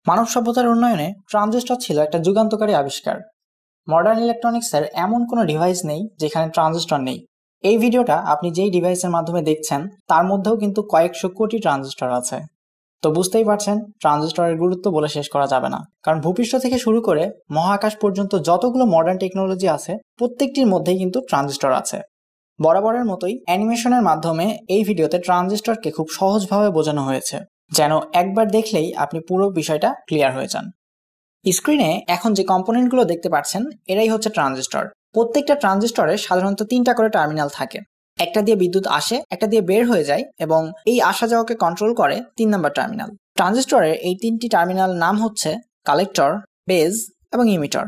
মানব সভ্যতার উন্নয়নে ট্রানজিস্টর ছিল একটা যুগান্তকারী আবিষ্কার। মডার্ন ইলেকট্রনিক্সের এমন কোনো ডিভাইস নেই যেখানে ট্রানজিস্টর নেই। এই ভিডিওটা আপনি যেই ডিভাইসের মাধ্যমে দেখছেন তার মধ্যেও কিন্তু কয়েকশো কোটি ট্রানজিস্টর আছে। তো বুঝতেই পারছেন ট্রানজিস্টরের গুরুত্ব বলে শেষ করা যাবে না, কারণ ভূপৃষ্ঠ থেকে শুরু করে মহাকাশ পর্যন্ত যতগুলো মডার্ন টেকনোলজি আছে প্রত্যেকটির মধ্যেই কিন্তু ট্রানজিস্টর আছে। বরাবরের মতোই অ্যানিমেশনের মাধ্যমে এই ভিডিওতে ট্রানজিস্টরকে খুব সহজভাবে বোঝানো হয়েছে, যেন একবার দেখলেই আপনি পুরো বিষয়টা ক্লিয়ার হয়ে যান। স্ক্রিনে এখন যে কম্পোনেন্টগুলো দেখতে পাচ্ছেন এরাই হচ্ছে ট্রানজিস্টর। প্রত্যেকটা ট্রানজিস্টরে সাধারণত 3টা করে টার্মিনাল থাকে। একটা দিয়ে বিদ্যুৎ আসে, একটা দিয়ে বের হয়ে যায়, এবং এই আসা যাওয়াকে কন্ট্রোল করে 3 নাম্বার টার্মিনাল। ট্রানজিস্টরের এই 3টি টার্মিনাল নাম হচ্ছে কালেক্টর, বেজ এবং ইমিটর।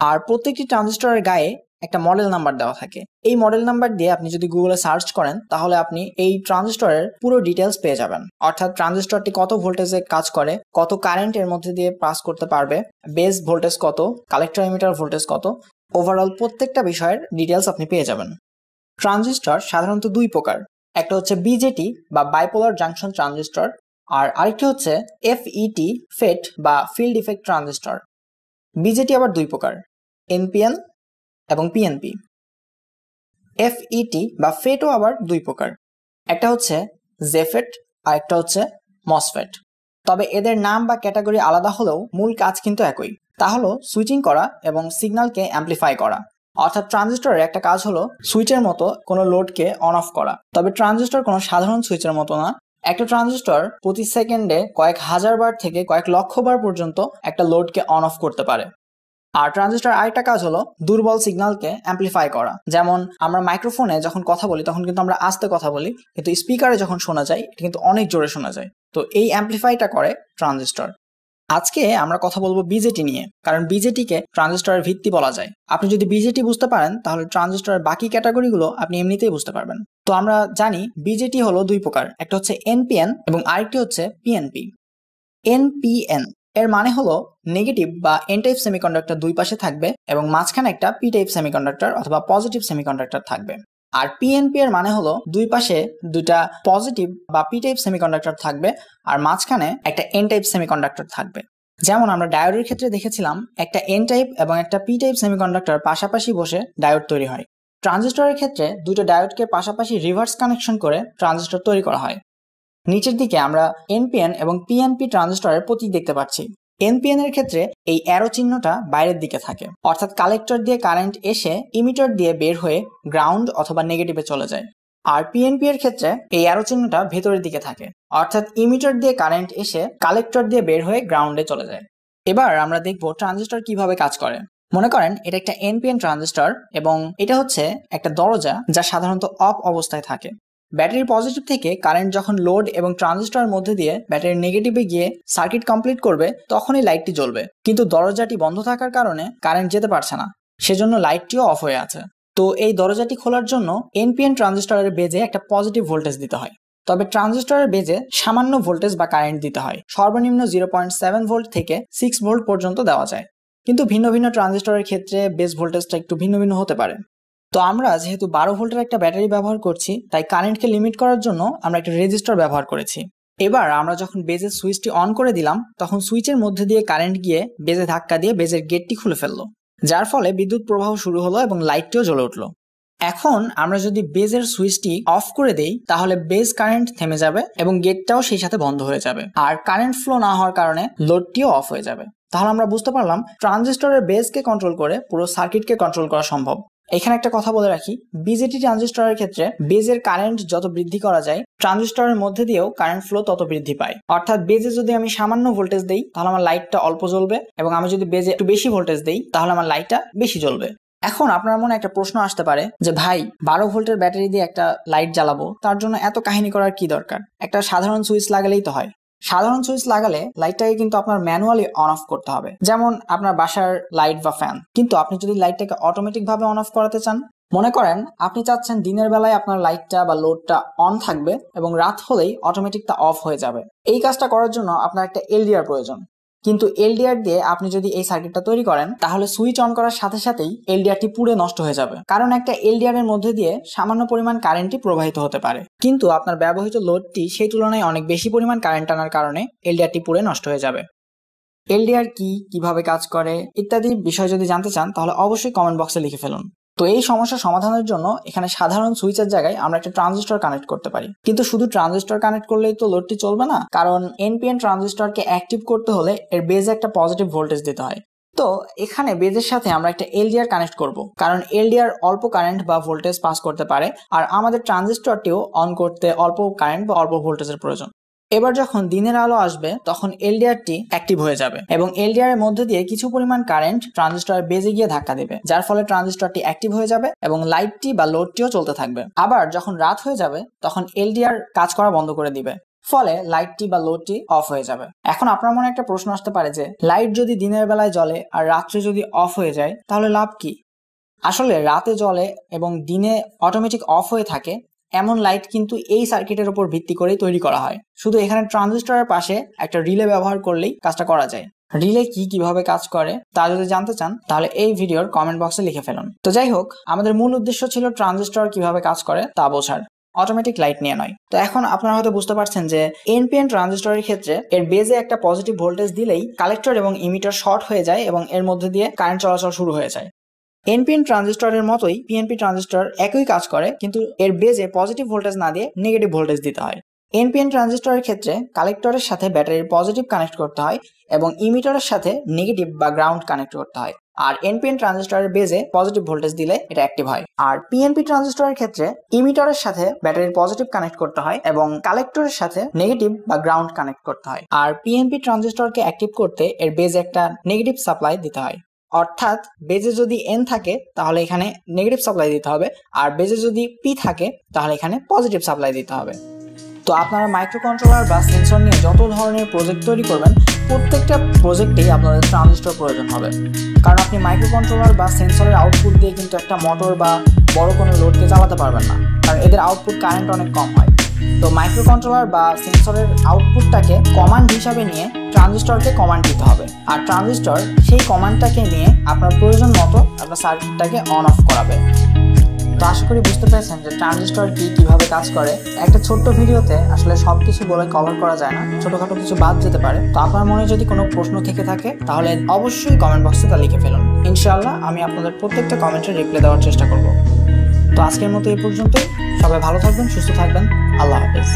আর প্রত্যেকটি ট্রানজিস্টরের গায়ে একটা মডেল নাম্বার দেওয়া থাকে। এই মডেল নাম্বার দিয়ে আপনি যদি গুগলে সার্চ করেন তাহলে আপনি এই ট্রানজিস্টরের পুরো ডিটেলস পেয়ে যাবেন, অর্থাৎ ট্রানজিস্টরটি কত ভোল্টেজে কাজ করে, কত কারেন্ট এর মধ্যে দিয়ে পাস করতে পারবে, বেস ভোল্টেজ কত, কালেক্টর ইমিটার ভোল্টেজ কত, ওভারঅল প্রত্যেকটা বিষয়ের ডিটেলস আপনি পেয়ে যাবেন। ট্রানজিস্টর সাধারণত দুই প্রকার, একটা হচ্ছে বিজেটি বা বাইপোলার জাংশন ট্রানজিস্টর, আর আরেকটি হচ্ছে এফইটি ফেট বা ফিল্ড ইফেক্ট ট্রানজিস্টর। বিজেটি আবার দুই প্রকার, এনপিএন এবং পিএনপি। এফইটি বা ফেটও আবার দুই প্রকার, একটা হচ্ছে জেফেট আর একটা হচ্ছে মসফেট। তবে এদের নাম বা ক্যাটাগরি আলাদা হলেও মূল কাজ কিন্তু একই, তা হলো সুইচিং করা এবং সিগন্যালকে অ্যাম্প্লিফাই করা। অর্থাৎ ট্রানজিস্টরের একটা কাজ হলো সুইচের মতো কোনো লোডকে অন অফ করা। তবে ট্রানজিস্টর কোনো সাধারণ সুইচের মতো না। একটা ট্রানজিস্টর প্রতি সেকেন্ডে কয়েক হাজার বার থেকে কয়েক লক্ষ বার পর্যন্ত একটা লোডকে অন অফ করতে পারে। আর ট্রানজিস্টর আরেকটা কাজ হলো দুর্বল সিগন্যালকে অ্যাম্প্লিফাই করা। যেমন আমরা মাইক্রোফোনে যখন কথা বলি তখন কিন্তু আমরা আস্তে কথা বলি, কিন্তু স্পিকারে যখন শোনা যায় এটা কিন্তু অনেক জোরে শোনা যায়। তো এই অ্যাম্প্লিফাইটা করে ট্রানজিস্টর। আজকে আমরা কথা বলবো বিজেটি নিয়ে, কারণ বিজেটিকে ট্রানজিস্টরের ভিত্তি বলা যায়। আপনি যদি বিজেটি বুঝতে পারেন তাহলে ট্রানজিস্টরের বাকি ক্যাটাগরিগুলো আপনি এমনিতেই বুঝতে পারবেন। তো আমরা জানি বিজেটি হলো দুই প্রকার, একটা হচ্ছে এনপিএন এবং আরেকটি হচ্ছে পিএনপি। এনপিএন এর মানে হলো নেগেটিভ বা এন টাইপ সেমিকন্ডাক্টর দুই পাশে থাকবে এবং মাঝখানে একটা পি টাইপ সেমিকন্ডাক্টর অথবা পজিটিভ সেমিকন্ডাক্টর থাকবে। আর পিএনপি এর মানে হলো দুই পাশে দুইটা পজিটিভ বা পি টাইপ সেমিকন্ডাক্টর থাকবে আর মাঝখানে একটা এন টাইপ সেমিকন্ডাক্টর থাকবে। যেমন আমরা ডায়োডের ক্ষেত্রে দেখেছিলাম একটা এন টাইপ এবং একটা পি টাইপ সেমিকন্ডাক্টর পাশাপাশি বসে ডায়োড তৈরি হয়। ট্রানজিস্টরের ক্ষেত্রে দুটো ডায়োডকে পাশাপাশি রিভার্স কানেকশন করে ট্রানজিস্টর তৈরি করা হয়। নিচের দিকে আমরা এনপিএন এবং পিএনপি ট্রানজিস্টরের প্রতীক দেখতে পাচ্ছি। এনপিএন এর ক্ষেত্রে এই অ্যারো চিহ্নটা বাইরের দিকে থাকে, অর্থাৎ কালেক্টর দিয়ে কারেন্ট এসে ইমিটার দিয়ে বের হয়ে গ্রাউন্ড অথবা নেগেটিভে চলে যায়। আর পিএনপি এর ক্ষেত্রে এই অ্যারো চিহ্নটা ভেতরের দিকে থাকে, অর্থাৎ ইমিটার দিয়ে কারেন্ট এসে কালেক্টর দিয়ে বের হয়ে গ্রাউন্ডে চলে যায়। এবার আমরা দেখব ট্রানজিস্টর কিভাবে কাজ করে। মনে করেন এটা একটা এনপিএন ট্রানজিস্টর এবং এটা হচ্ছে একটা দরজা যা সাধারণত অফ অবস্থায় থাকে। ব্যাটারির পজিটিভ থেকে কারেন্ট যখন লোড এবং ট্রানজিস্টরের মধ্যে দিয়ে ব্যাটারির নেগেটিভে গিয়ে সার্কিট কমপ্লিট করবে তখনই লাইটটি জ্বলবে, কিন্তু দরজাটি বন্ধ থাকার কারণে কারেন্ট যেতে পারছে না, সেজন্য লাইটটিও অফ হয়ে আছে। তো এই দরজাটি খোলার জন্য এনপিএন ট্রানজিস্টরের বেজে একটা পজিটিভ ভোল্টেজ দিতে হয়। তবে ট্রানজিস্টরের বেজে সামান্য ভোল্টেজ বা কারেন্ট দিতে হয়, সর্বনিম্ন 0.7 ভোল্ট থেকে 6 ভোল্ট পর্যন্ত দেওয়া যায়। কিন্তু ভিন্ন ভিন্ন ট্রানজিস্টরের ক্ষেত্রে বেস ভোল্টেজটা একটু ভিন্ন ভিন্ন হতে পারে। তো আমরা যেহেতু 12 ভোল্টের একটা ব্যাটারি ব্যবহার করছি তাই কারেন্টকে লিমিট করার জন্য আমরা একটা রেজিস্টর ব্যবহার করেছি। এবার আমরা যখন বেজের সুইচটি অন করে দিলাম তখন সুইচের মধ্যে দিয়ে কারেন্ট গিয়ে বেজে ধাক্কা দিয়ে বেজের গেটটি খুলে ফেললো, যার ফলে বিদ্যুৎ প্রবাহ শুরু হলো এবং লাইটটিও জ্বলে উঠলো। এখন আমরা যদি বেজের সুইচটি অফ করে দেই তাহলে বেজ কারেন্ট থেমে যাবে এবং গেটটাও সেই সাথে বন্ধ হয়ে যাবে, আর কারেন্ট ফ্লো না হওয়ার কারণে লোডটিও অফ হয়ে যাবে। তাহলে আমরা বুঝতে পারলাম ট্রানজিস্টরের বেজকে কন্ট্রোল করে পুরো সার্কিটকে কন্ট্রোল করা সম্ভব। এখানে একটা কথা বলে রাখি, বিজেটি ট্রানজিস্টরের ক্ষেত্রে বেজের কারেন্ট যত বৃদ্ধি করা যায় ট্রানজিস্টরের মধ্যে দিয়েও কারেন্ট ফ্লো তত বৃদ্ধি পায়। অর্থাৎ বেজে যদি আমি সামান্য ভোল্টেজ দেই তাহলে আমার লাইটটা অল্প জ্বলবে, এবং আমি যদি বেজে একটু বেশি ভোল্টেজ দেই তাহলে আমার লাইটটা বেশি জ্বলবে। এখন আপনার মনে একটা প্রশ্ন আসতে পারে যে ভাই 12 ভোল্টের ব্যাটারি দিয়ে একটা লাইট জ্বালাবো, তার জন্য এত কাহিনী করার কি দরকার? একটা সাধারণ সুইচ লাগালেই তো হয়। সাধারণ সুইচ লাগালে লাইটটাকে কিন্তু আপনার ম্যানুয়ালি অন অফ করতে হবে, যেমন আপনার বাসার লাইট বা ফ্যান। কিন্তু আপনি যদি লাইটটাকে অটোমেটিক ভাবে অন অফ করাতে চান, মনে করেন আপনি চাচ্ছেন দিনের বেলায় আপনার লাইটটা বা লোডটা অন থাকবে এবং রাত হলেই অটোমেটিক তা অফ হয়ে যাবে। এই কাজটা করার জন্য আপনার একটা এলডিআর প্রয়োজন। কিন্তু এলডিআর দিয়ে আপনি যদি এই সার্কিটটা তৈরি করেন তাহলে সুইচ অন করার সাথে সাথেই এলডিআরটি পুরো নষ্ট হয়ে যাবে, কারণ একটা এলডিআর এর মধ্যে দিয়ে সামান্য পরিমাণ কারেন্টই প্রবাহিত হতে পারে, কিন্তু আপনার ব্যবহৃত লোডটি সেই তুলনায় অনেক বেশি পরিমাণ কারেন্ট টানার কারণে এলডিআরটি পুরো নষ্ট হয়ে যাবে। এলডিআর কি, কিভাবে কাজ করে ইত্যাদি বিষয় যদি জানতে চান তাহলে অবশ্যই কমেন্ট বক্সে লিখে ফেলুন। তো এই সমস্যা সমাধানের জন্য এখানে সাধারণ সুইচের জায়গায় আমরা একটা ট্রানজিস্টর কানেক্ট করতে পারি। কিন্তু শুধু ট্রানজিস্টর কানেক্ট করলেই তো লোডটি চলবে না, কারণ এনপিএন ট্রানজিস্টরকে অ্যাক্টিভ করতে হলে এর বেজে একটা পজিটিভ ভোল্টেজ দিতে হয়। তো এখানে বেজের সাথে আমরা একটা এলডিআর কানেক্ট করব, কারণ এলডিআর অল্প কারেন্ট বা ভোল্টেজ পাস করতে পারে, আর আমাদের ট্রানজিস্টরটিও অন করতে অল্প কারেন্ট বা অল্প ভোল্টেজের প্রয়োজন। এবার যখন দিনের আলো আসবে তখন এলডিআরটি অ্যাক্টিভ হয়ে যাবে এবং এলডিআর এর মধ্যে দিয়ে কিছু পরিমাণ কারেন্ট ট্রানজিস্টরের বেজে গিয়ে ধাক্কা দেবে, যার ফলে ট্রানজিস্টরটি অ্যাক্টিভ হয়ে যাবে এবং লাইটটি বা লোডটিও চলতে থাকবে। আবার যখন রাত হয়ে যাবে তখন এলডিআর কাজ করা বন্ধ করে দিবে, ফলে লাইটটি বা লোডটি অফ হয়ে যাবে। এখন আপনার মনে একটা প্রশ্ন আসতে পারে যে লাইট যদি দিনের বেলায় জ্বলে আর রাত্রে যদি অফ হয়ে যায় তাহলে লাভ কি? আসলে রাতে জ্বলে এবং দিনে অটোমেটিক অফ হয়ে থাকে এমন লাইট কিন্তু এই সার্কিটের উপর ভিত্তি করেই তৈরি করা হয়। শুধু এখানে ট্রানজিস্টরের পাশে একটা রিলে ব্যবহার করলেই কাজটা করা যায়। রিলে কি, কিভাবে কাজ করে তা যদি জানতে চান তাহলে এই ভিডিওর কমেন্ট বক্সে লিখে ফেলুন। তো যাই হোক, আমাদের মূল উদ্দেশ্য ছিল ট্রানজিস্টর কিভাবে কাজ করে তা বোঝার, অটোমেটিক লাইট নিয়ে নয়। তো এখন আপনারা হয়তো বুঝতে পারছেন যে এনপিএন ট্রানজিস্টরের ক্ষেত্রে এর বেজে একটা পজিটিভ ভোল্টেজ দিলেই কালেক্টর এবং ইমিটার শর্ট হয়ে যায় এবং এর মধ্যে দিয়ে কারেন্ট চলাচল শুরু হয়ে যায়। এনপিএন ট্রানজিস্টরের মতোই পিএনপি ট্রানজিস্টর একই কাজ করে, কিন্তু এর বেজে পজিটিভ ভোল্টেজ না দিয়ে নেগেটিভ ভোল্টেজ দিতে হয়। এনপিএন ট্রানজিস্টরের ক্ষেত্রে কালেক্টরের সাথে ব্যাটারির পজিটিভ কানেক্ট করতে হয় এবং ইমিটারের সাথে নেগেটিভ বা গ্রাউন্ড কানেক্ট করতে হয়। আর এনপিএন ট্রানজিস্টরের বেজে পজিটিভ ভোল্টেজ দিলে এটা অ্যাক্টিভ হয়। আর পিএনপি ট্রানজিস্টরের ক্ষেত্রে ইমিটারের সাথে ব্যাটারির পজিটিভ কানেক্ট করতে হয় এবং কালেক্টরের সাথে নেগেটিভ বা গ্রাউন্ড কানেক্ট করতে হয়। আর পিএনপি ট্রানজিস্টরকে অ্যাক্টিভ করতে এর বেজে একটা নেগেটিভ সাপ্লাই দিতে হয়। অর্থাৎ বেজে যদি এন থাকে তাহলে এখানে নেগেটিভ সাপ্লাই দিতে হবে, আর বেজে যদি পি থাকে তাহলে এখানে পজিটিভ সাপ্লাই দিতে হবে। তো আপনারা মাইক্রো কন্ট্রোলার বা সেন্সর নিয়ে যত ধরনের প্রজেক্ট তৈরি করবেন প্রত্যেকটা প্রজেক্টেই আপনাদের ট্রানজিস্টর প্রয়োজন হবে, কারণ আপনি মাইক্রো কন্ট্রোলার বা সেন্সরের আউটপুট দিয়ে কিন্তু একটা মোটর বা বড় কোনো লোডকে চালাতে পারবেন না, কারণ এদের আউটপুট কারেন্ট অনেক কম হয়। তো মাইক্রো কন্ট্রোলার বা সেন্সরের আউটপুটটাকে কমান্ড হিসাবে নিয়ে ট্রানজিস্টরকে কমান্ড দিতে হবে, আর ট্রানজিস্টর সেই কমান্ডটাকে নিয়ে আপনার প্রয়োজন মতো আপনার সার্কিটটাকে অন অফ করাবে। তো আশা করি বুঝতে পেরেছেন যে ট্রানজিস্টর কি, কিভাবে কাজ করে। একটা ছোট্ট ভিডিওতে আসলে সবকিছু বলে কভার করা যায় না, ছোটখাটো কিছু বাদ যেতে পারে। তো আপনার মনে যদি কোনো প্রশ্ন থেকে থাকে তাহলে অবশ্যই কমেন্ট বক্সে তা লিখে ফেলুন। ইনশাআল্লাহ আমি আপনাদের প্রত্যেকটা কমেন্টের রিপ্লাই দেওয়ার চেষ্টা করব। তো আজকের মতো এই পর্যন্তই। সবাই ভালো থাকবেন, সুস্থ থাকবেন। আল্লাহ হাফেজ।